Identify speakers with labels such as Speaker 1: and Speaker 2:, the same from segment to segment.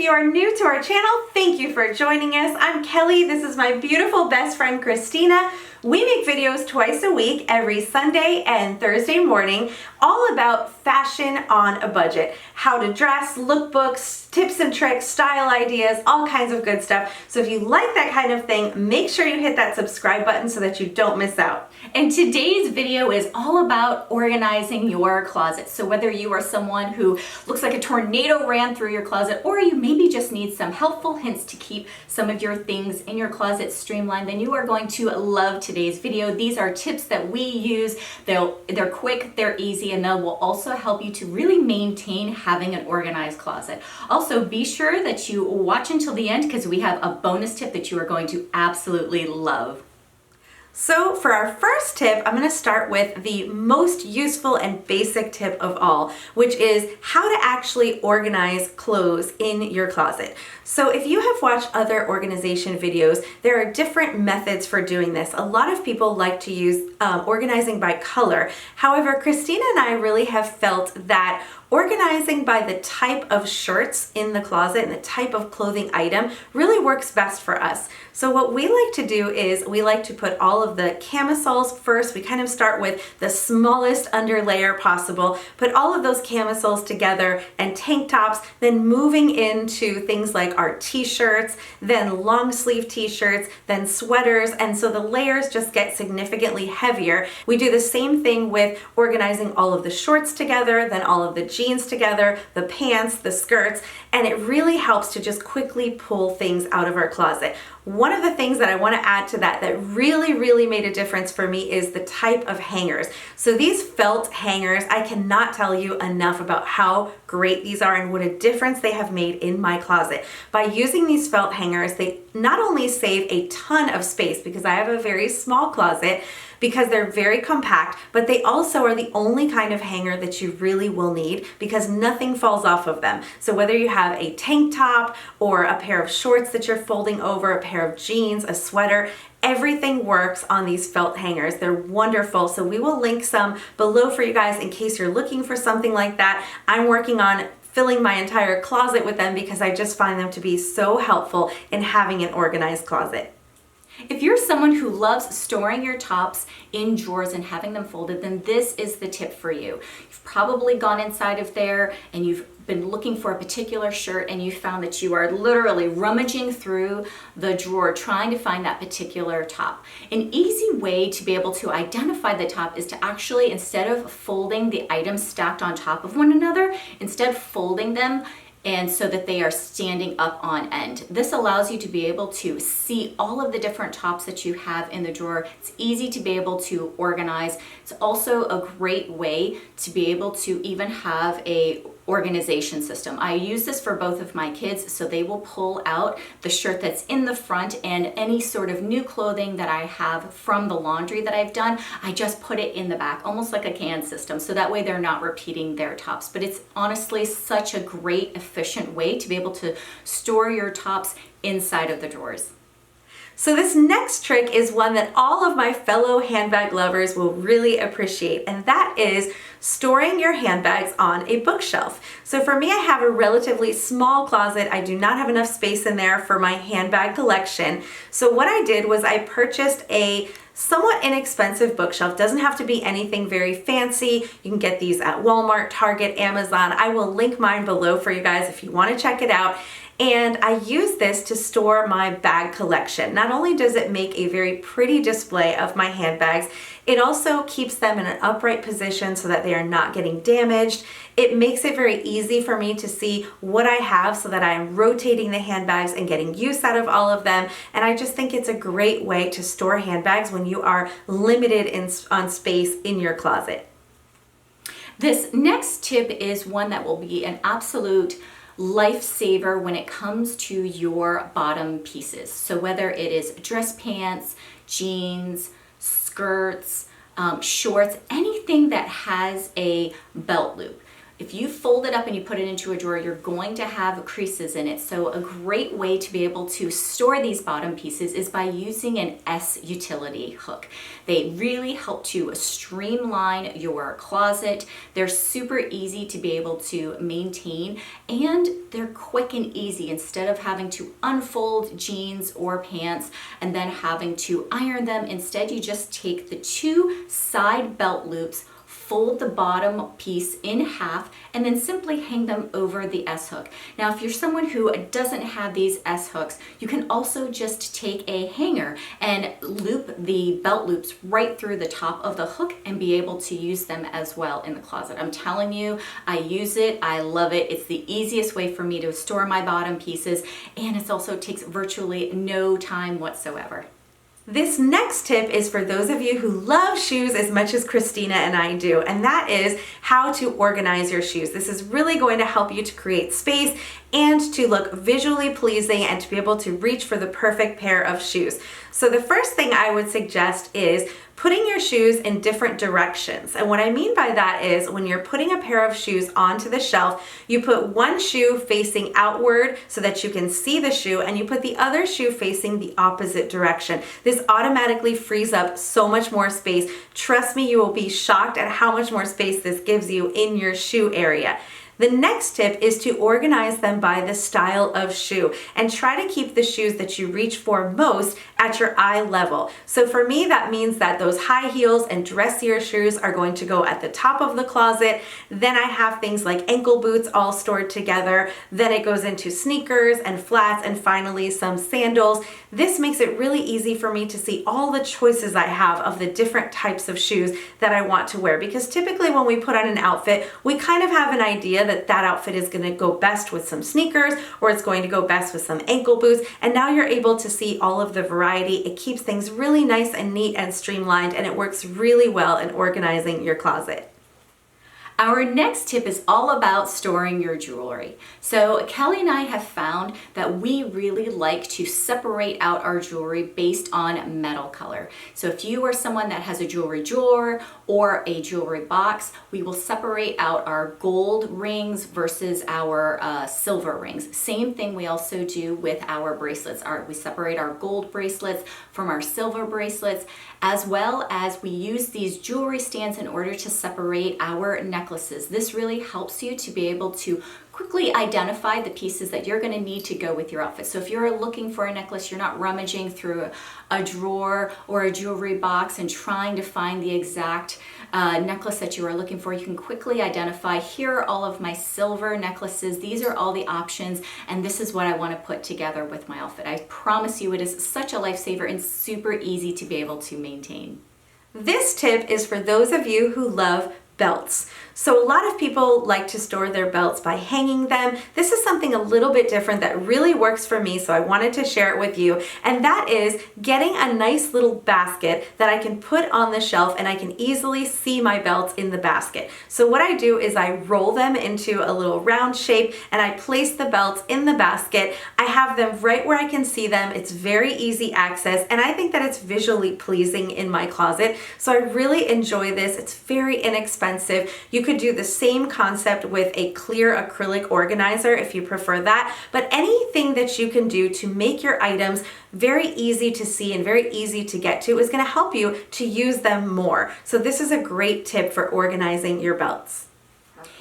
Speaker 1: you are new to our channel, thank you for joining us. I'm Kelly. This is my beautiful best friend, Christina. We make videos twice a week, every Sunday and Thursday morning, all about fashion on a budget. How to dress, lookbooks, tips and tricks, style ideas, all kinds of good stuff. So if you like that kind of thing, make sure you hit that subscribe button so that you don't miss out.
Speaker 2: And today's video is all about organizing your closet. So whether you are someone who looks like a tornado ran through your closet, or you maybe just need some helpful hints to keep some of your things in your closet streamlined, then you are going to love today's video. These are tips that we use. They're quick, they're easy, and they will also help you to really maintain having an organized closet. Also, be sure that you watch until the end because we have a bonus tip that you are going to absolutely love.
Speaker 1: So for our first tip, I'm going to start with the most useful and basic tip of all, which is how to actually organize clothes in your closet. So if you have watched other organization videos, there are different methods for doing this. A lot of people like to use organizing by color. However, Christina and I really have felt that organizing by the type of shirts in the closet and the type of clothing item really works best for us. So what we like to do is we like to put all of the camisoles first. We kind of start with the smallest underlayer possible, put all of those camisoles together and tank tops, then moving into things like our t-shirts, then long sleeve t-shirts, then sweaters, and so the layers just get significantly heavier. We do the same thing with organizing all of the shorts together, then all of the jeans together, the pants, the skirts, and it really helps to just quickly pull things out of our closet. One of the things that I want to add to that really made a difference for me is the type of hangers. So these felt hangers, I cannot tell you enough about how great these are and what a difference they have made in my closet. By using these felt hangers, they not only save a ton of space because I have a very small closet, because they're very compact, but they also are the only kind of hanger that you really will need because nothing falls off of them. So whether you have a tank top or a pair of shorts that you're folding over, a pair of jeans, a sweater, everything works on these felt hangers. They're wonderful. So we will link some below for you guys in case you're looking for something like that. I'm working on filling my entire closet with them because I just find them to be so helpful in having an organized closet.
Speaker 2: If you're someone who loves storing your tops in drawers and having them folded, then this is the tip for you. You've probably gone inside of there and you've been looking for a particular shirt and you found that you are literally rummaging through the drawer trying to find that particular top. An easy way to be able to identify the top is to actually, instead of folding the items stacked on top of one another, instead folding them and so that they are standing up on end. This allows you to be able to see all of the different tops that you have in the drawer. It's easy to be able to organize. It's also a great way to be able to even have a organization system. I use this for both of my kids, so they will pull out the shirt that's in the front and any sort of new clothing that I have from the laundry that I've done, I just put it in the back, almost like a can system, so that way they're not repeating their tops. But it's honestly such a great, efficient way to be able to store your tops inside of the drawers.
Speaker 1: So this next trick is one that all of my fellow handbag lovers will really appreciate, and that is storing your handbags on a bookshelf. So for me, I have a relatively small closet. I do not have enough space in there for my handbag collection. So what I did was I purchased a somewhat inexpensive bookshelf. Doesn't have to be anything very fancy. You can get these at Walmart, Target, Amazon. I will link mine below for you guys if you want to check it out. And I use this to store my bag collection. Not only does it make a very pretty display of my handbags, it also keeps them in an upright position so that they are not getting damaged. It makes it very easy for me to see what I have so that I'm rotating the handbags and getting use out of all of them. And I just think it's a great way to store handbags when you are limited on space in your closet.
Speaker 2: This next tip is one that will be an absolute lifesaver when it comes to your bottom pieces. So whether it is dress pants, jeans, skirts, shorts, anything that has a belt loop. if you fold it up and you put it into a drawer, you're going to have creases in it. So a great way to be able to store these bottom pieces is by using an S utility hook. They really help to streamline your closet. They're super easy to be able to maintain, and they're quick and easy. Instead of having to unfold jeans or pants and then having to iron them, instead you just take the two side belt loops, fold the bottom piece in half, and then simply hang them over the S hook. Now, if you're someone who doesn't have these S hooks, you can also just take a hanger and loop the belt loops right through the top of the hook and be able to use them as well in the closet. I'm telling you, I use it, I love it. It's the easiest way for me to store my bottom pieces, and it also takes virtually no time whatsoever.
Speaker 1: This next tip is for those of you who love shoes as much as Christina and I do, and that is how to organize your shoes. This is really going to help you to create space and to look visually pleasing and to be able to reach for the perfect pair of shoes. So the first thing I would suggest is putting your shoes in different directions. And what I mean by that is when you're putting a pair of shoes onto the shelf, you put one shoe facing outward so that you can see the shoe, and you put the other shoe facing the opposite direction. This automatically frees up so much more space. Trust me, you will be shocked at how much more space this gives you in your shoe area. The next tip is to organize them by the style of shoe and try to keep the shoes that you reach for most at your eye level. So for me, that means that those high heels and dressier shoes are going to go at the top of the closet. Then I have things like ankle boots all stored together. Then it goes into sneakers and flats and finally some sandals. This makes it really easy for me to see all the choices I have of the different types of shoes that I want to wear, because typically when we put on an outfit, we kind of have an idea that outfit is going to go best with some sneakers, or it's going to go best with some ankle boots, and now you're able to see all of the variety. It keeps things really nice and neat and streamlined, and it works really well in organizing your closet.
Speaker 2: Our next tip is all about storing your jewelry. So Kelli and I have found that we really like to separate out our jewelry based on metal color. So if you are someone that has a jewelry drawer or a jewelry box, we will separate out our gold rings versus our silver rings. Same thing we also do with our bracelets. We separate our gold bracelets from our silver bracelets, as well as we use these jewelry stands in order to separate our necklaces. This really helps you to be able to quickly identify the pieces that you're going to need to go with your outfit. So if you're looking for a necklace, you're not rummaging through a drawer or a jewelry box and trying to find the exact necklace that you are looking for. You can quickly identify, here are all of my silver necklaces, these are all the options, and this is what I want to put together with my outfit. I promise you, it is such a lifesaver and super easy to be able to maintain.
Speaker 1: This tip is for those of you who love belts. So a lot of people like to store their belts by hanging them. This is something a little bit different that really works for me, so I wanted to share it with you. And that is getting a nice little basket that I can put on the shelf and I can easily see my belts in the basket. So what I do is I roll them into a little round shape and I place the belts in the basket. I have them right where I can see them. It's very easy access, and I think that it's visually pleasing in my closet. So I really enjoy this. It's very inexpensive. You could do the same concept with a clear acrylic organizer if you prefer that, but anything that you can do to make your items very easy to see and very easy to get to is going to help you to use them more. So this is a great tip for organizing your belts.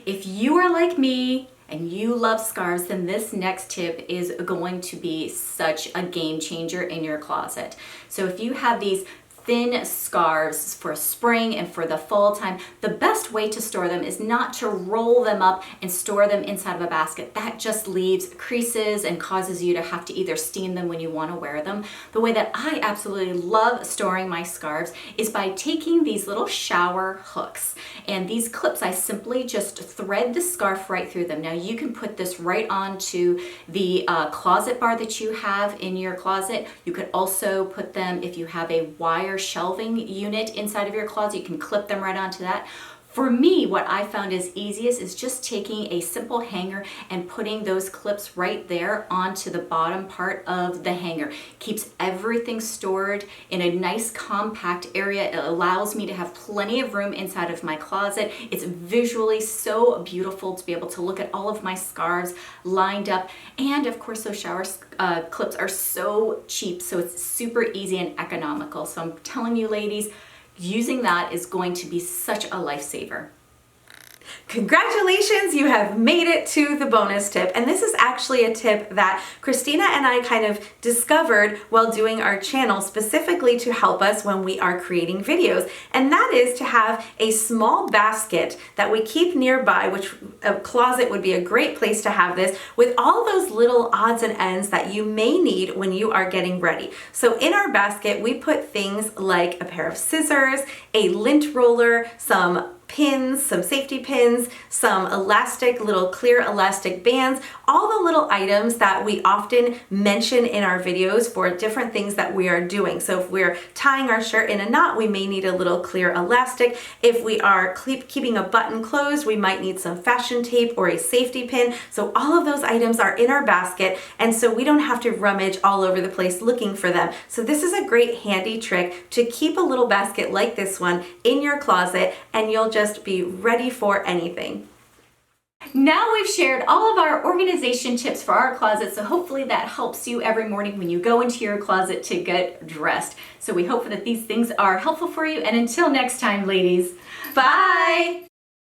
Speaker 2: If you are like me and you love scarves, then this next tip is going to be such a game changer in your closet. So if you have these thin scarves for spring and for the fall time, the best way to store them is not to roll them up and store them inside of a basket. That just leaves creases and causes you to have to either steam them when you want to wear them. The way that I absolutely love storing my scarves is by taking these little shower hooks, and these clips, I simply just thread the scarf right through them. Now you can put this right onto the closet bar that you have in your closet. You could also put them, if you have a wire shelving unit inside of your closet, you can clip them right onto that. For me, what I found is easiest is just taking a simple hanger and putting those clips right there onto the bottom part of the hanger. Keeps everything stored in a nice compact area. It allows me to have plenty of room inside of my closet. It's visually so beautiful to be able to look at all of my scarves lined up. And of course, those shower clips are so cheap, so it's super easy and economical. So I'm telling you, ladies, using that is going to be such a lifesaver.
Speaker 1: Congratulations, you have made it to the bonus tip. And this is actually a tip that Christina and I kind of discovered while doing our channel specifically to help us when we are creating videos. And that is to have a small basket that we keep nearby, which a closet would be a great place to have this, with all those little odds and ends that you may need when you are getting ready. So in our basket, we put things like a pair of scissors, a lint roller, some pins, some safety pins, some elastic, little clear elastic bands, all the little items that we often mention in our videos for different things that we are doing. So if we're tying our shirt in a knot, we may need a little clear elastic. If we are keeping a button closed, we might need some fashion tape or a safety pin. So all of those items are in our basket, and so we don't have to rummage all over the place looking for them. So this is a great handy trick to keep a little basket like this one in your closet, and you'll just be ready for anything.
Speaker 2: Now we've shared all of our organization tips for our closet, so hopefully that helps you every morning when you go into your closet to get dressed. So we hope that these things are helpful for you, and until next time, ladies, bye!